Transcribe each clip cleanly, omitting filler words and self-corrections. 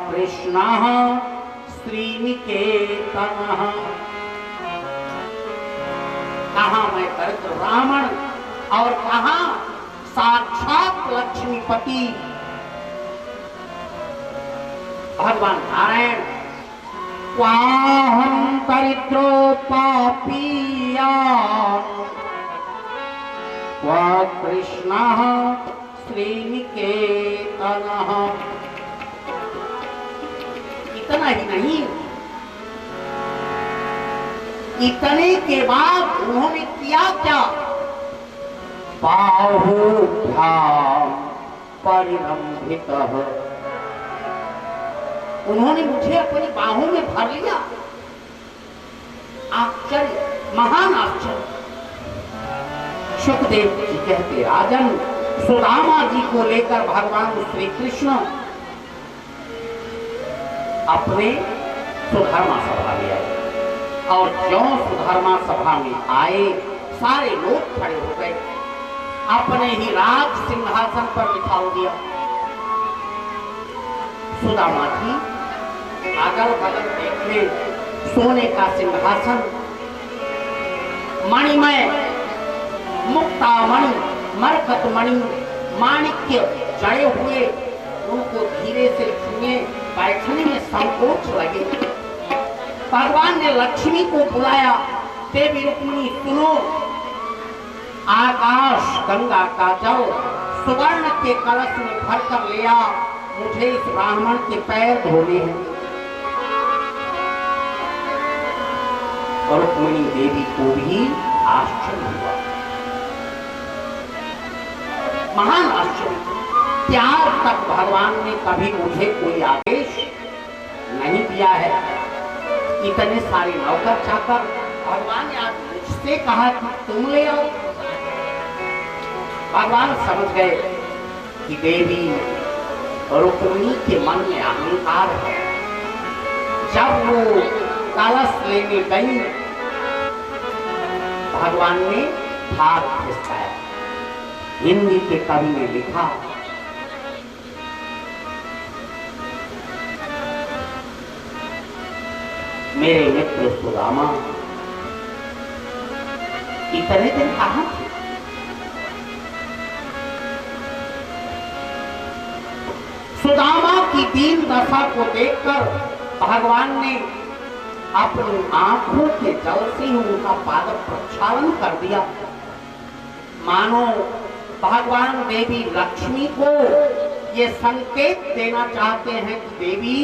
कृष्ण श्रीनिकेतनः। कहाँ मैं दरिद्र ब्राह्मण और कहाँ साक्षात लक्ष्मीपति भगवान नारायण। क्वाहं दरिद्रो पापीया क्वा कृष्णः श्रीनिकेतनः। इतना ही नहीं, इतने के बाद उन्होंने किया क्या? बाहुभ्याम परिरंभितः। उन्होंने मुझे अपनी बाहों में भर लिया। आश्चर्य, महान आश्चर्य। सुखदेव जी कहते, राजन, सुदामा जी को लेकर भगवान श्री कृष्ण अपने सुधर्मा सभा में आए और जो सुधर्मा सभा में आए सारे लोग खड़े हो गए। अपने ही राज सिंहासन पर बिठा दिया। सुदामा जी अगल बगल देखे, सोने का सिंहासन, मणिमय, मुक्तामणि, मरकतमणि, माणिक्य जड़े हुए, उनको धीरे से छुए, बैठने में संकोच लगे। भगवान ने लक्ष्मी को बुलाया, देवी रुक्मिणी सुनो, आकाश गंगा का जल सुवर्ण के कलश में भरकर ले आ, मुझे इस ब्राह्मण के पैर धोने हैं। और रुक्मिणी देवी को भी आश्चर्य हुआ, महान आश्चर्य। त्याग तक भगवान ने कभी मुझे कोई आदेश नहीं दिया है। इतने सारे नौकर चाकर, भगवान ने आज मुझसे कहा कि तुम ले आओ। भगवान समझ गए कि देवी रुक्मिणी के मन में अहंकार है। जब वो कलश लेने गई, भगवान ने हाथ खिसकाया। हिंदी के कवि ने लिखा, मेरे मित्र सुदामा इतने दिन कहां थे? सुदामा की दीन दशा को देखकर भगवान ने अपनी आंखों के जल से उनका पाद प्रक्षालन कर दिया। मानो भगवान देवी लक्ष्मी को ये संकेत देना चाहते हैं कि देवी,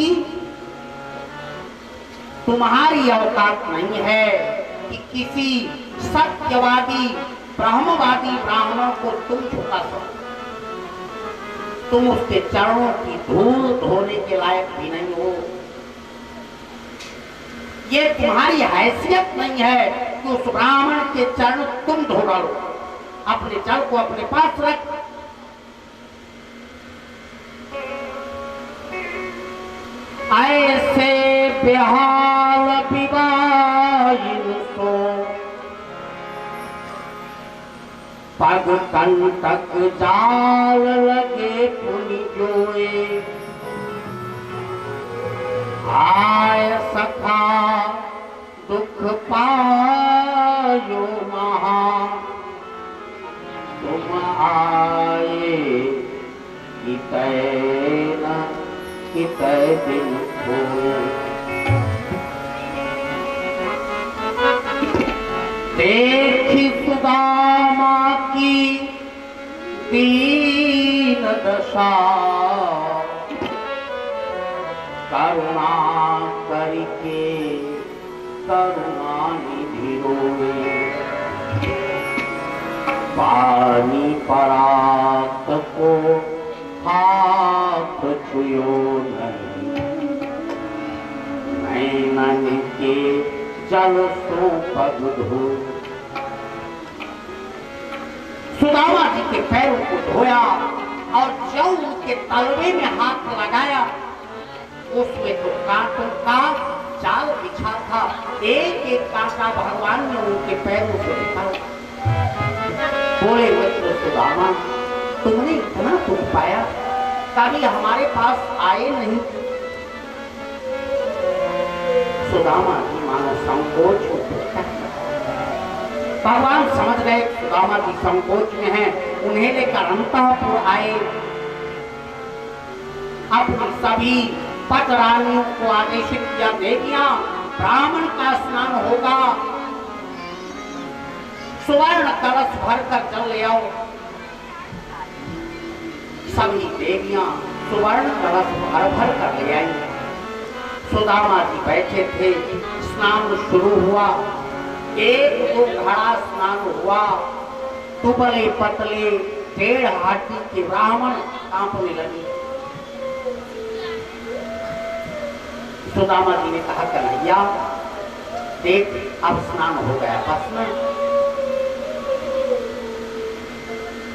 तुम्हारी औकात नहीं है कि किसी सत्यवादी ब्रह्मवादी ब्राह्मणों को तुम झुका सको। तुम उसके चरणों की धूल धोने के लायक भी नहीं हो। ये तुम्हारी हैसियत नहीं है कि उस ब्राह्मण के चरण तुम धो डालो। अपने जल को अपने पास रख। ऐसे बेहाल विवाहिन सो पग कंटक जाल लगे पुनि जोए। आय सखा दुख पायो महा तुम आए कितै न कितै दिन होए। देखी सुदामा की दीन दशा करुणा करके करुणा निधि रोए। पानी परात को हाथ छुयो नहीं, नैनन के जल सो पग धो। सुदामा जी के पैरों को धोया और जो उनके तलवे में हाथ लगाया, उसमें तो कांटों का जाल बिछा था। एक एक कांटा भगवान ने उनके पैरों से निकाला। बोले मित्र सुदामा, तुमने इतना दुख पाया, कभी हमारे पास आए नहीं, सुदामा जी मानो संकोच को प्रकट कर। भगवान समझ गए सुदामा जी संकोच में हैं, उन्हें लेकर अंतःपुर आए। अपनी सभी पट रानियों को आदेशित किया, देवियां ब्राह्मण का स्नान होगा, सुवर्ण कलश भरकर जल ले आओ। सभी देवियां सुवर्ण कलश भर भर कर ले आई। सुदामा जी बैठे थे, स्नान शुरू हुआ। एक दो घड़ा स्नान हुआ। दुबले पतले 1.5 हाथी के ब्राह्मण कांपने लगे। सुदामा जी ने कहा, कन्हैया देख अब स्नान हो गया, बस न।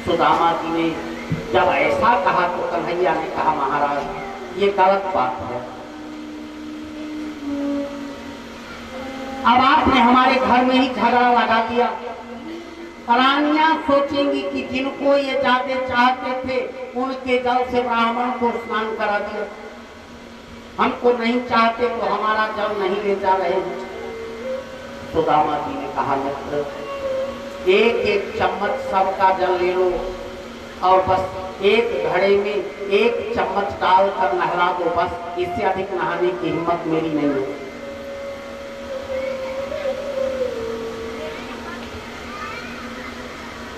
सुदामा जी ने जब ऐसा कहा तो कन्हैया ने कहा, महाराज ये गलत बात है। अब आपने हमारे घर में ही झगड़ा लगा दिया। रानियां सोचेंगी कि जिनको ये जाते चाहते थे उनके जल से ब्राह्मण को स्नान करा दिया, हमको नहीं चाहते तो हमारा जल नहीं ले जा रहे हैं। सुदामा जी ने कहा, मित्र एक एक चम्मच सबका जल ले लो और बस एक घड़े में 1 चम्मच डालकर नहला दो, बस इससे अधिक नहाने की हिम्मत मेरी नहीं है।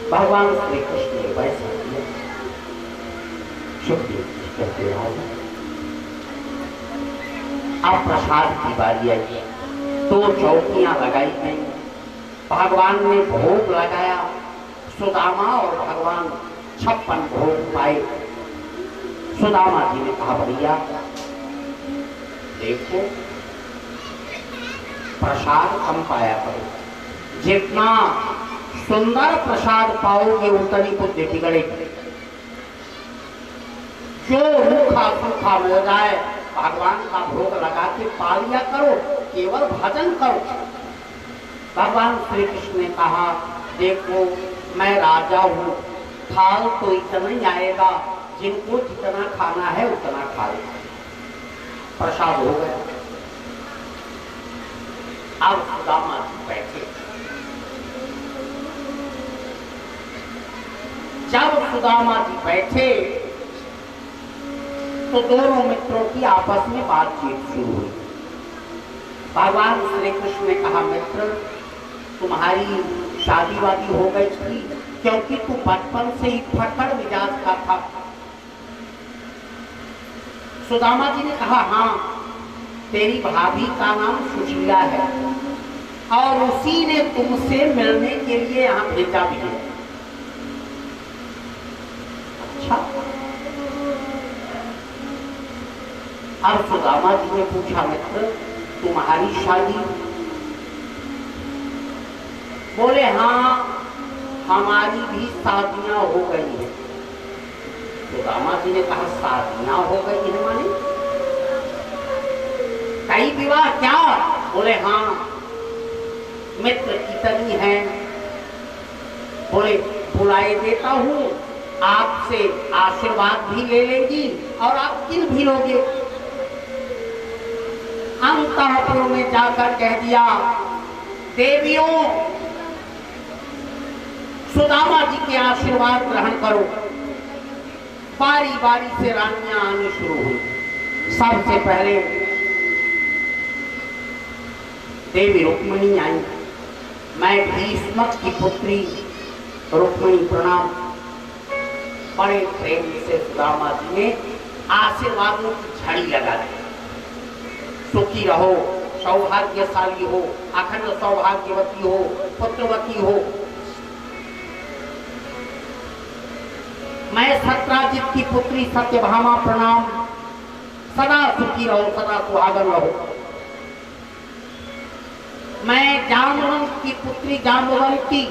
भगवान श्री कृष्ण ने वैसा किया। सुखदेव जी कहते रहो, अब प्रसाद की बारी आई। 2 चौकियां लगाई गई। भगवान ने भोग लगाया। सुदामा और भगवान 56 भोग पाए। सुदामा जी ने कहा, भैया देखो प्रसाद कम पाया करो, जितना सुंदर प्रसाद पाओगे उतनी बुद्धि बिगड़ेगी। जो रूखा सूखा मिल जाए भगवान का भोग लगा के पा लिया करो, केवल भजन करो। भगवान श्री कृष्ण ने कहा, देखो मैं राजा हूँ, थाल तो इतना ही आएगा, जिनको जितना खाना है उतना खा ले। प्रसाद हो गया। अब सुदामा जी बैठे। जब सुदामा जी बैठे तो दोनों मित्रों की आपस में बातचीत शुरू हुई। भगवान श्री कृष्ण ने कहा, मित्र तुम्हारी शादी वादी हो गई थी, क्योंकि तू बचपन से ही फटफट मिजाज का था। सुदामा जी ने कहा, हाँ तेरी भाभी का नाम सुशीला है और उसी ने तुमसे मिलने के लिए यहाँ भेजा भी है। अच्छा। अब सुदामा जी ने पूछा, मित्र तुम्हारी शादी? बोले, हाँ हमारी भी शादियां हो गई है। सुदामा जी ने कहा, शादियां हो गई है माने कई विवाह क्या? बोले, हाँ मित्र कितनी है? बोले, बुलाए देता हूँ, आपसे आशीर्वाद भी ले लेंगी और आप किन भी लोगे। अंतःपुर में जाकर कह दिया, देवियों सुदामा जी के आशीर्वाद ग्रहण करो। बारी बारी से रानियां आनी शुरू हुई। सबसे पहले देवी रुक्मिणी आई। मैं भीष्म की पुत्री रुक्मिणी प्रणाम। बड़े प्रेम से सुदामा जी ने आशीर्वादों की झड़ी लगा दी। सुखी रहो, सौभाग्यशाली हो, अखंड सौभाग्यवती हो, पुत्रवती हो। मैं सत्राजित की पुत्री सत्यभामा प्रणाम। सदा सुखी रहो, सदा सुहागन रहो। मैं जामवंत की पुत्री जाम्बवंती,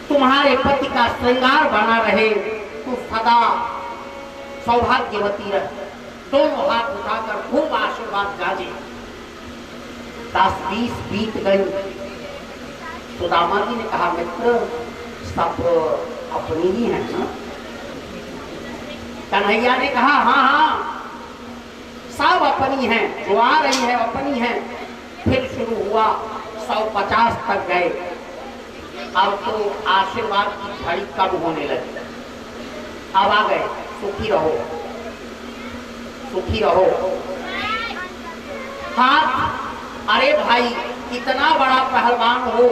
तुम्हारे पति का श्रृंगार बना रहे, तू सदा सौभाग्यवती रहे। दोनों हाथ उठाकर खूब आशीर्वाद गाजे। 10-20 बीत गई। सुदामा जी ने कहा, मित्र सब अपनी ही है ना? कन्हैया ने कहा, हाँ हाँ सब अपनी हैं, जो आ रही है अपनी हैं। फिर शुरू हुआ, 150 तक गए। अब तो आशीर्वाद की झड़ी कम होने लगी। अब आ गए, सुखी रहो, सुखी रहो। हाथ, अरे भाई कितना बड़ा पहलवान हो,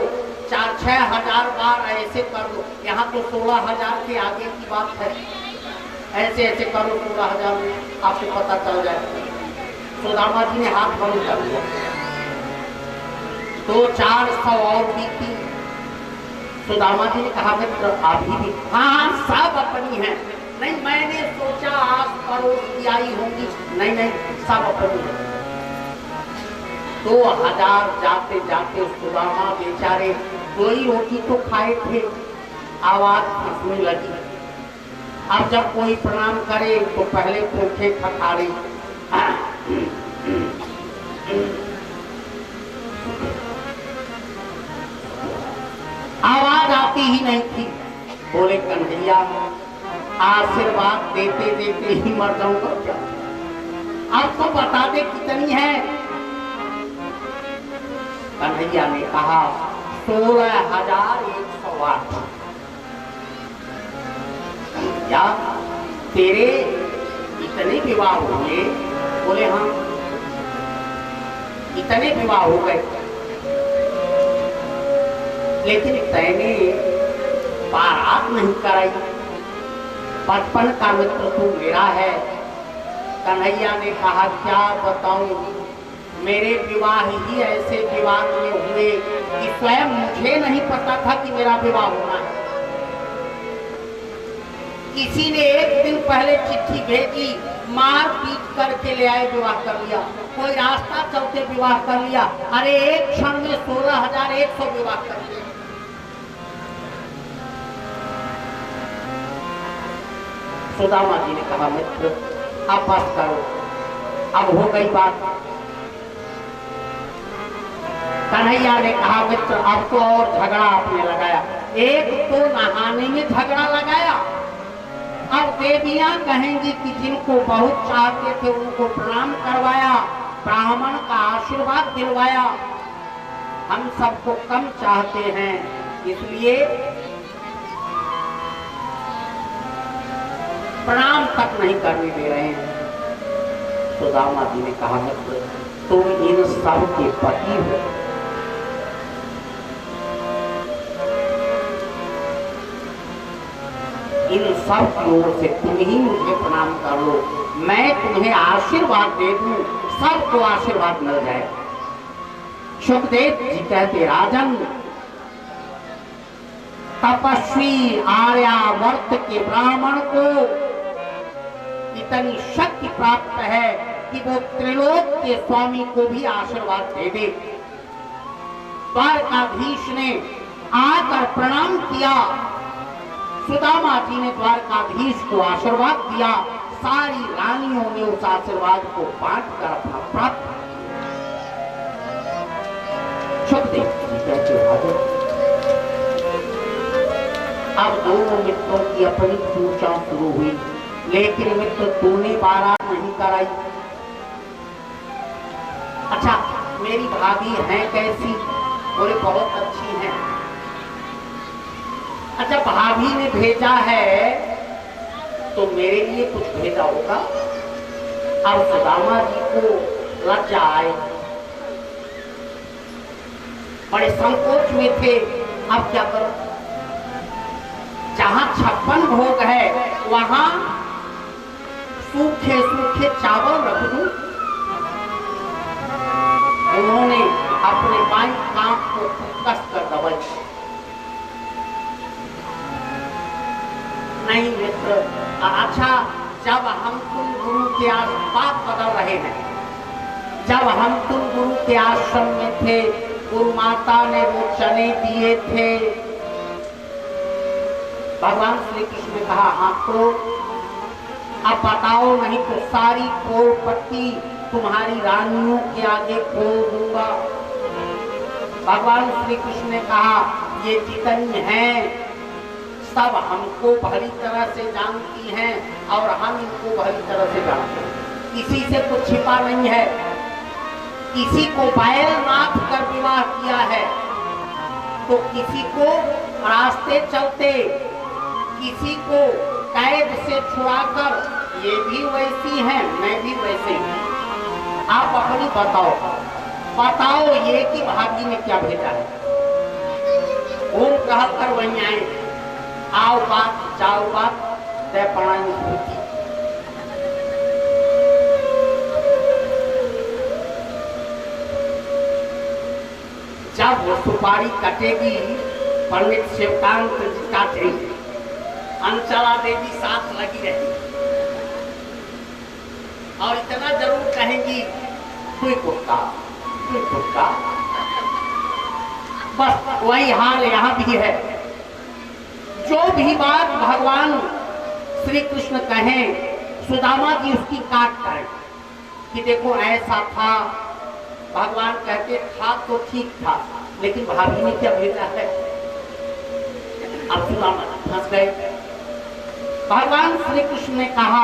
4-6 हजार बार ऐसे कर लो। यहाँ तो 16,000 के आगे की बात है। ऐसे ऐसे कर लो 16,000 में, आपको पता चल जाए। सुदामा जी ने हाथ बंद कर दिया। 200-400 और बीती। सुदामा जी ने कहा मित्र अभी भी, हाँ सब अपनी हैं। नहीं मैंने सोचा आस पड़ोस की आई होंगी, नहीं नहीं सब अपनी है। 2000 जाते जाते सुदामा बेचारे 2 ही रोटी तो खाए थे, आवाज फंसने लगी। अब जब कोई प्रणाम करे तो पहले खोखे खखाड़े, आवाज आती ही नहीं थी। बोले कन्हैया आशीर्वाद देते देते ही मर जाऊंगा क्या? अब तो बता दे कितनी है। कन्हैया ने कहा 16,108। या तेरे इतने विवाह हुए? बोले हाँ इतने विवाह हो गए, लेकिन तैने बारात नहीं कराई। बचपन का मित्र तू मेरा है। कन्हैया ने कहा क्या बताऊं, मेरे विवाह ही ऐसे विवाह में हुए कि स्वयं मुझे नहीं पता था कि मेरा विवाह होना है। किसी ने एक दिन पहले चिट्ठी भेजी, मार पीट करके ले आए, विवाह कर लिया। कोई रास्ता चलते विवाह कर लिया। अरे एक क्षण में 16,100 विवाह कर लिया। सुदामा जी ने कहा मित्र अब बस करो, अब हो गई बात। कन्हैया ने कहा मित्र अब तो और झगड़ा आपने लगाया। एक तो नहाने में झगड़ा लगाया, अब देवियां कहेंगी कि जिनको बहुत चाहते थे उनको प्रणाम करवाया, ब्राह्मण का आशीर्वाद दिलवाया। हम सबको कम चाहते हैं, इसलिए प्रणाम तक नहीं करने दे रहे हैं। सुदामा जी ने कहा मित्र तुम इन सब के पति हो, इन सब की ओर से तुम ही मुझे प्रणाम कर लो, मैं तुम्हें आशीर्वाद दे दूं, सबको आशीर्वाद मिल जाए। सुखदेव जी कहते राजन तपस्वी आर्यावर्त के ब्राह्मण को इतनी शक्ति प्राप्त है कि वो त्रिलोक के स्वामी को भी आशीर्वाद दे दे। द्वारकाधीश ने आकर प्रणाम किया, सुदामा जी ने द्वारकाधीश को आशीर्वाद दिया। सारी रानियों ने उस आशीर्वाद को बांट कर अपना प्राप्त। सुखदेव जी कहते राजन अब दोनों मित्रों की अपनी पूछा शुरू हुई, लेकिन मित्र तूने बारात नहीं कराई। अच्छा मेरी भाभी है कैसी? बोले बहुत अच्छी हैं। अच्छा भाभी ने भेजा है तो मेरे लिए कुछ भेजा होगा। अब सुदामा जी को लज्जा आए, बड़े संकोच में थे। अब क्या करो, जहां 56 भोग है वहां सूखे सूखे चावल रख दूं। उन्होंने अपने बाईं कांप को कस कर दबाई। नहीं मित्र, अच्छा जब हम तुम गुरु के आसपास बदल रहे हैं, जब हम तुम गुरु के आश्रम में थे, गुरु माता ने वो चने दिए थे। भगवान श्री कृष्ण ने कहा हाँ तो अब बताओ, नहीं तो सारी खोल पट्टी तुम्हारी रानियों के आगे खोल दूंगा। भगवान श्री कृष्ण ने कहा ये जितनी हैं सब हमको भली तरह से जानती हैं और हम इनको भली तरह से जानते हैं। किसी से तो छिपा नहीं है, किसी को बैलनाथ कर विवाह किया है, तो किसी को रास्ते चलते, किसी को कैद से छुड़ाकर, ये भी वैसी है, मैं भी वैसे ही। आप अपनी बताओ ये कि भाभी ने क्या भेजा है। ओम कहकर वहीं आए, आओ बात जाओ बात दे पढ़ाई होती। जब वो सुपारी कटेगी, पंडित शिवकांत जी काटेंगे, अंचला देवी साथ लगी रहेगी और इतना जरूर कहेंगी कोई कुत्ता। बस वही हाल यहाँ भी है। जो भी बात भगवान श्री कृष्ण कहें, सुदामा जी उसकी काट करें कि देखो ऐसा था। भगवान कहते था तो ठीक था, लेकिन भाभी ने क्या भेजा है। अब सुदामा फंस गए। भगवान श्री कृष्ण ने कहा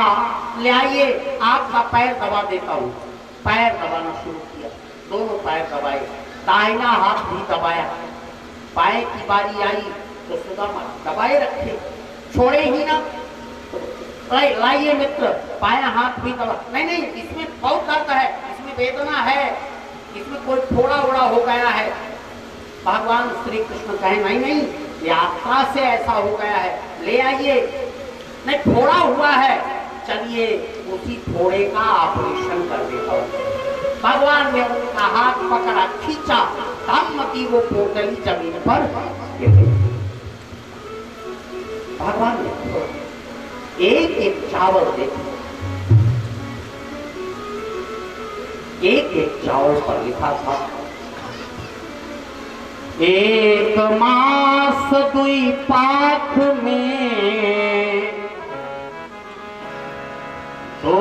ले आइए आपका पैर दबा देता हूँ। पैर दबाना शुरू किया, दोनों पैर दबाए, दाहिना हाथ भी दबाया। बाएं की बारी आई तो सुदामा दबाए रखे, छोड़े ही ना। लाइए मित्र, बाया हाथ भी दबा। नहीं, इसमें बहुत दर्द है, इसमें वेदना है, इसमें कोई फोड़ा उड़ा हो गया है। भगवान श्री कृष्ण कहे नहीं, यात्रा से ऐसा हो गया है, ले आइए। नहीं, फोड़ा हुआ है, चलिए उसी फोड़े का ऑपरेशन कर देता हूँ। भगवान ने उनका हाथ पकड़ा, खींचा, धम्म की वो पोटली जमीन पर गिर गई। भगवान ने एक एक चावल देखो, एक एक चावल पर लिखा था एक मास दुई पाख में तो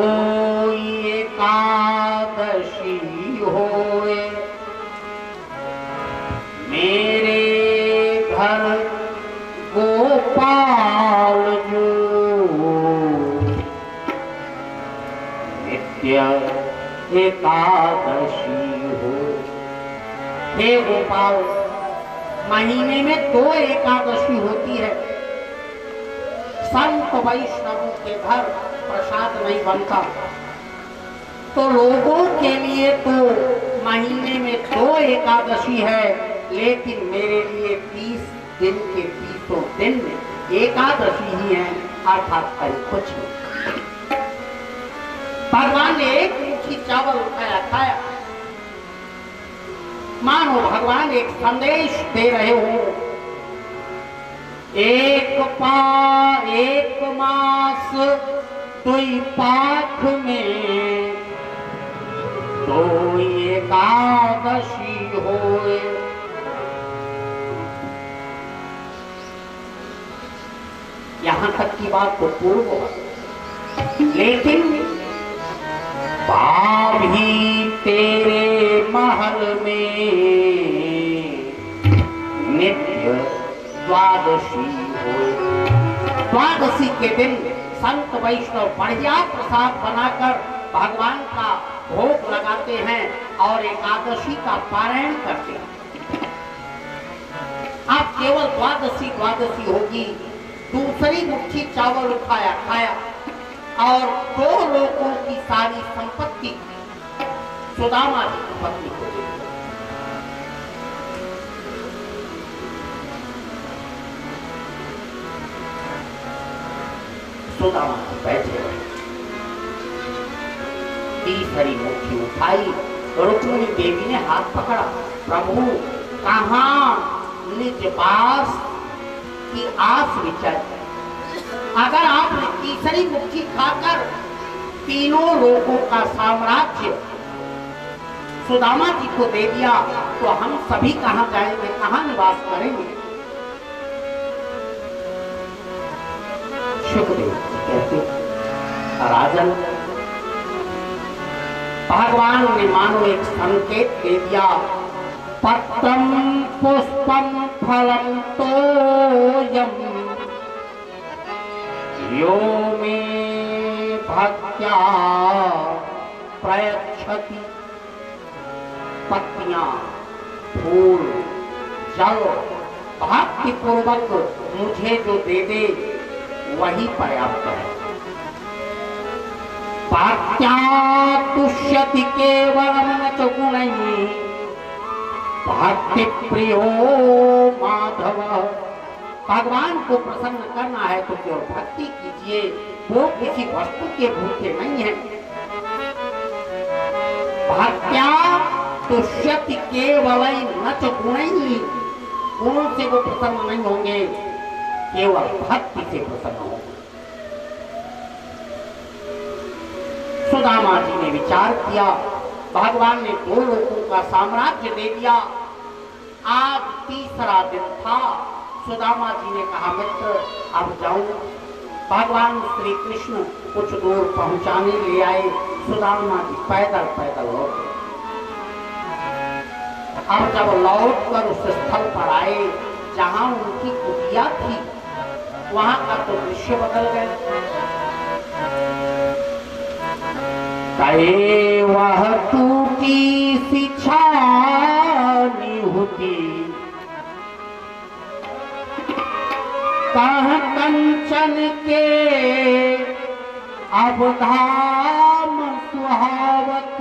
एकादशी होए, मेरे घर गोपाल जो नित्य एकादशी हो। हे गोपाल, महीने में 2 एकादशी होती है। संत वैष्णवों के घर प्रसाद नहीं बनता, तो लोगों के लिए तो महीने में 2 एकादशी है, लेकिन मेरे लिए 30 दिन के 30 दिन में एकादशी ही है, अर्थात कुछ नहीं। भगवान ने एक मुट्ठी चावल उठाया, खाया। मानो भगवान एक संदेश दे रहे हो, एक मास दुई पाख में तो एकादशी होए। यहां तक की बात तो पूर्व, लेकिन भाभी तेरे महल में नित्य द्वादशी होए। द्वादशी के दिन संत वैष्णव बढ़िया प्रसाद बनाकर भगवान का भोग लगाते हैं और एकादशी का पारायण करते हैं। अब केवल द्वादशी होगी। दूसरी मुट्ठी चावल उठाया, खाया और 2 लोगों की सारी संपत्ति सुदामा जी की पत्नी को दी। सुदामा जी बैठे रहे, तीसरी मुट्ठी उठाई, रुक्मिणी देवी ने हाथ पकड़ा, प्रभु कहाँ निज वास की आस विचार। अगर आपने तीसरी मुट्ठी खाकर तीनों लोगों का साम्राज्य सुदामा जी को दे दिया, तो हम सभी कहां जाएंगे, कहां निवास करेंगे। सुखदेव कहते राजन, भगवान ने मानो एक संकेत दे दिया, पत्रम पुष्पम फलम तोयम यो मे भक्त्या प्रयच्छति, पत्तियां, फूल, जल भक्ति पूर्वक मुझे जो दे दे वही पर्याप्त है। तुष्यति केवलम न च गुणैः भक्ति प्रियो माधव। भगवान को प्रसन्न करना है तो केवल भक्ति कीजिए, वो किसी वस्तु के भूखे नहीं है। भक्त्या तुष्यति केवलम न च गुणैः, गुणों से वो प्रसन्न नहीं होंगे, केवल भक्ति से प्रसन्न होंगे। सुदामा जी ने विचार किया, भगवान ने 2 लोगों का साम्राज्य दे दिया। आज तीसरा दिन था। सुदामा जी ने कहा, मित्र अब जाऊं। भगवान श्री कृष्ण कुछ दूर पहुंचाने ले आए। सुदामा जी पैदल पैदल लौटे। अब जब लौटकर उस स्थल पर आए जहां उनकी कुटिया थी, वहां का तो दृश्य बदल गया। कहे वह टूटी सी छानी होती, कह कंचन के अब धाम सुहावत,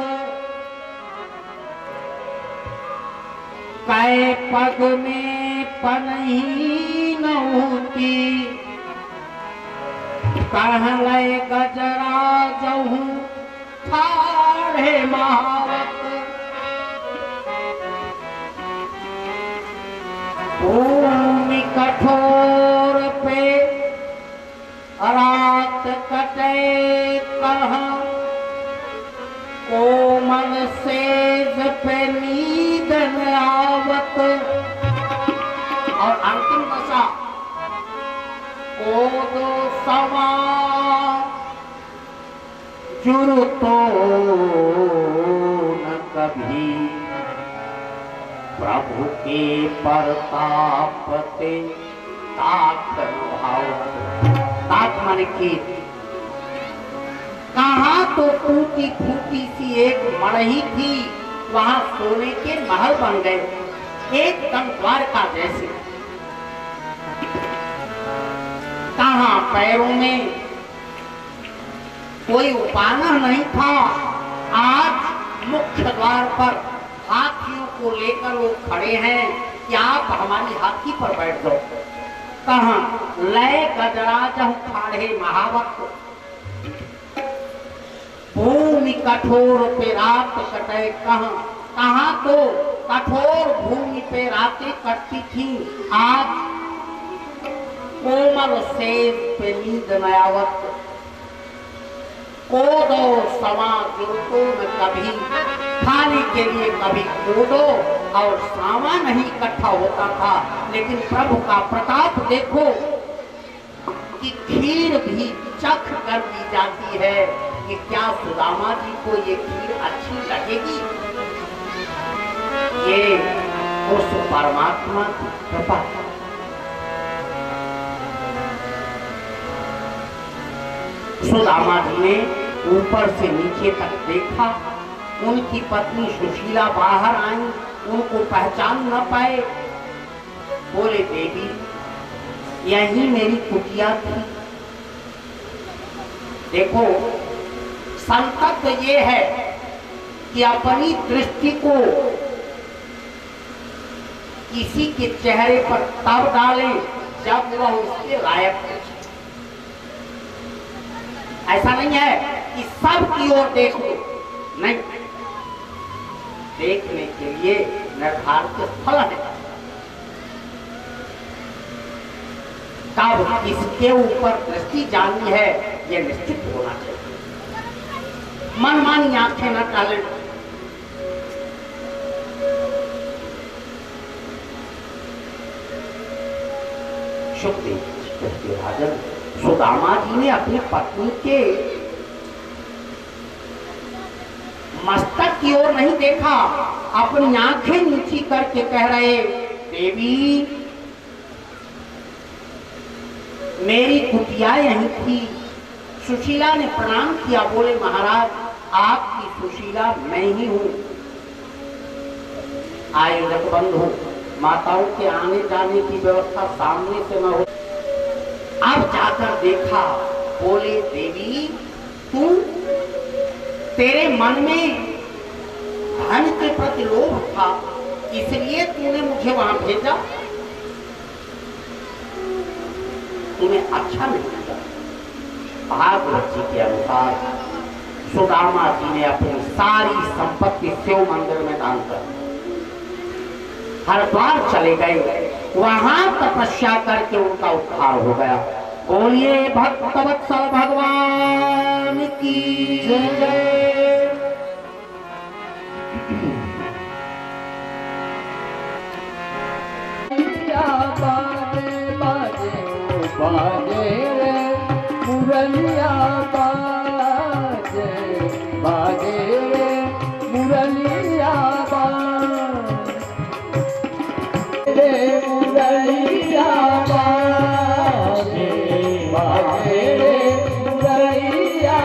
कै पग में पनही न होती, कहले गजरा जहूं ठाढ़े महावत। भूमि कठोर पे रात कटे कहाँ, कोमल सेज पे नींद न आवत। और अंतिम दशा, कोदो सवा जुरु तो न कभी, प्रभु के प्रताप ते ताक भावत। ताक माने की, कहाँ तो टूटी फूटी सी एक मड़ही थी, वहां सोने के महल बन गए, एकदम द्वारका जैसे। कहाँ पैरों में कोई उपाना नहीं था। आज मुख्य द्वार पर हाथियों को लेकर वो खड़े हैं कि आप हमारी हाथी पर बैठ जाओ। कहाँ लय गजरा जहूं ठाढ़े महावत, भूमि कठोर पे रात कटे कहाँ, कहाँ तो कठोर भूमि पे रातें कटती थी, आज कोमल सेज पे नींद न आवत। कोदो सवा जुटो न कभी, खाने के लिए कभी कोदो और सावा नहीं इकट्ठा होता था। लेकिन प्रभु का प्रताप देखो कि खीर भी चख कर दी जाती है कि क्या सुदामा जी को ये खीर अच्छी लगेगी। ये उस परमात्मा की कृपा। सुदामा जी ने ऊपर से नीचे तक देखा, उनकी पत्नी सुशीला बाहर आई, उनको पहचान न पाए। बोले, देवी यही मेरी कुटिया थी। देखो संकट तो ये है कि अपनी दृष्टि को किसी के चेहरे पर तब डालें जब वह उसके लायक हो। ऐसा नहीं है कि सब की ओर देखो, नहीं, देखने के लिए निर्धारित स्थल है। तब किसके ऊपर दृष्टि जानी है यह निश्चित होना चाहिए। मनमानी आंखें न डालें। शुक्र राजन, सुदामा जी ने अपनी पत्नी के मस्तक की ओर नहीं देखा, अपनी आंखें नीची करके कह रहे, देवी मेरी कुटिया यहीं थी। सुशीला ने प्रणाम किया, बोले महाराज आपकी सुशीला मैं ही हूं। आए बंधु, माताओं के आने जाने की व्यवस्था सामने से न हो। अब जाकर देखा, बोले देवी तू, तेरे मन में धन के प्रति लोभ था, इसलिए तूने मुझे वहां भेजा। तुम्हें अच्छा नहीं लगा। भागवत जी के अनुसार सुदामा जी ने अपनी सारी संपत्ति शिव मंदिर में दान कर दी। हरिद्वार चले गए, वहां तपस्या करके उनका उद्धार हो गया। बोलिए भक्तवत्सल भगवान की जय। बाजे रे मुरलिया बाजे, बाजे रे मुरलिया बाजे, मुरलिया बाजे, बाजे रे मुरलिया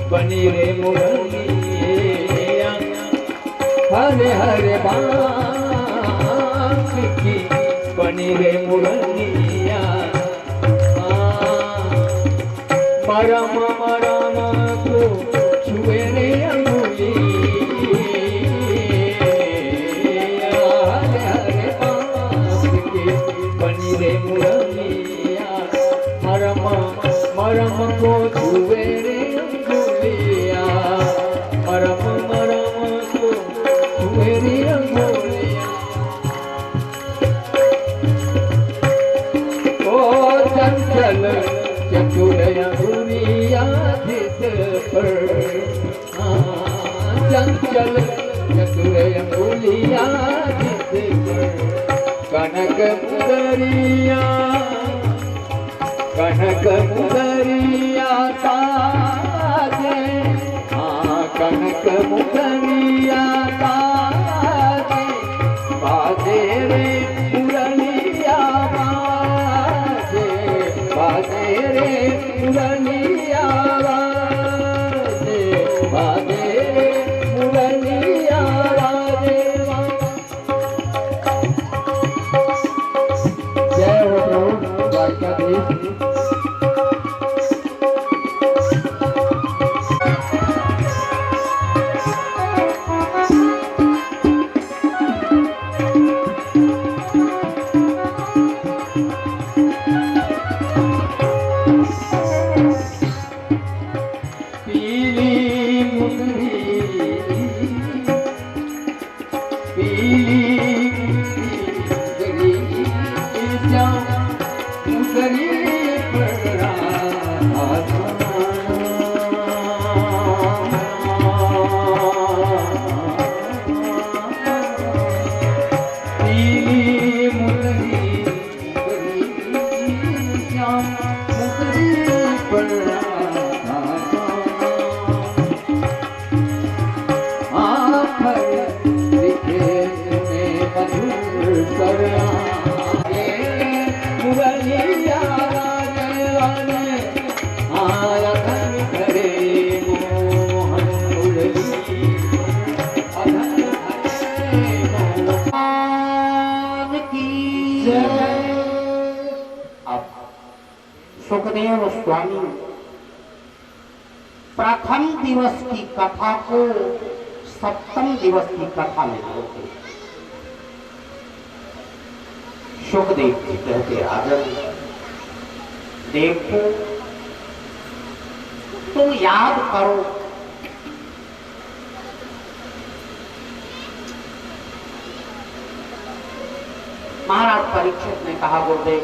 बनी रे मुरलिया, हरे हरे बांस की बनी रे मुरलिया। मरम मरम को छुए रे अंगुलिया, हरे हरे बांस की बनी रे मुरलिया। मरम मरम को छुए रे मरम मरम को मेरी अंगुलियां। ओ चंचल चतुर अंगुलियां जिस पर, चंचल चतुर अंगुलियां जिस पर। कनक मुदरिया, कनक मुदरिया ताजे, कनक मुदरिया ताजे, बाजे रे मुरलिया बाजे, बाजे रे मुरलिया बाजे, बाजे रे मुरलिया बाजे। जय हो प्रभु द्वारकाधीश। सुखदेव स्वामी प्रथम दिवस की कथा को सप्तम दिवस की कथा में होते। सुखदेव जी कहते राजन देखो, तुम याद करो महाराज परीक्षित ने कहा, गुरुदेव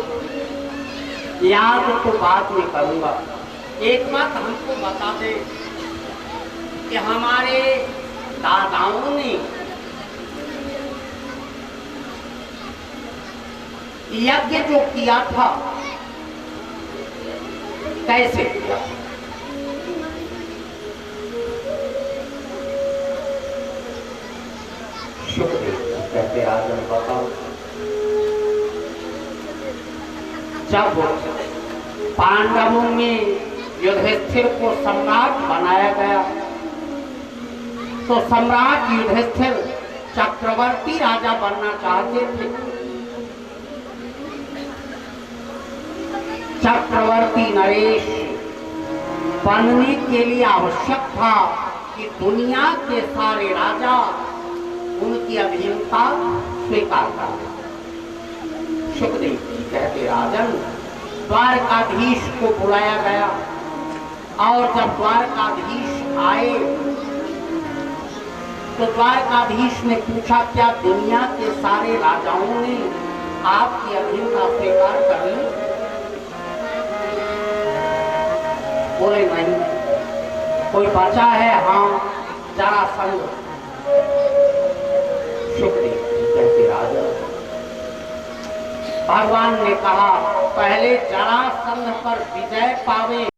याद तो बात में करूंगा, एक बात हमको बता दे कि हमारे दादाओं ने यज्ञ जो किया था कैसे किया? शुक्रिया कहते राजन, बताओ। जब पांडवों में युधिष्ठिर को सम्राट बनाया गया तो सम्राट युधिष्ठिर चक्रवर्ती राजा बनना चाहते थे। चक्रवर्ती नरेश बनने के लिए आवश्यक था कि दुनिया के सारे राजा उनकी अधीनता स्वीकार कर लें। सुखदेव जी कहते राजन, द्वारकाधीश को बुलाया गया और जब द्वारकाधीश आए तो द्वारकाधीश ने पूछा, क्या दुनिया के सारे राजाओं ने आपकी अधीनता स्वीकार कर ली? बोले नहीं, कोई बचा है? हाँ, जरासंध। सुखदेव कहते राजा, भगवान ने कहा पहले जरासंध पर विजय पावे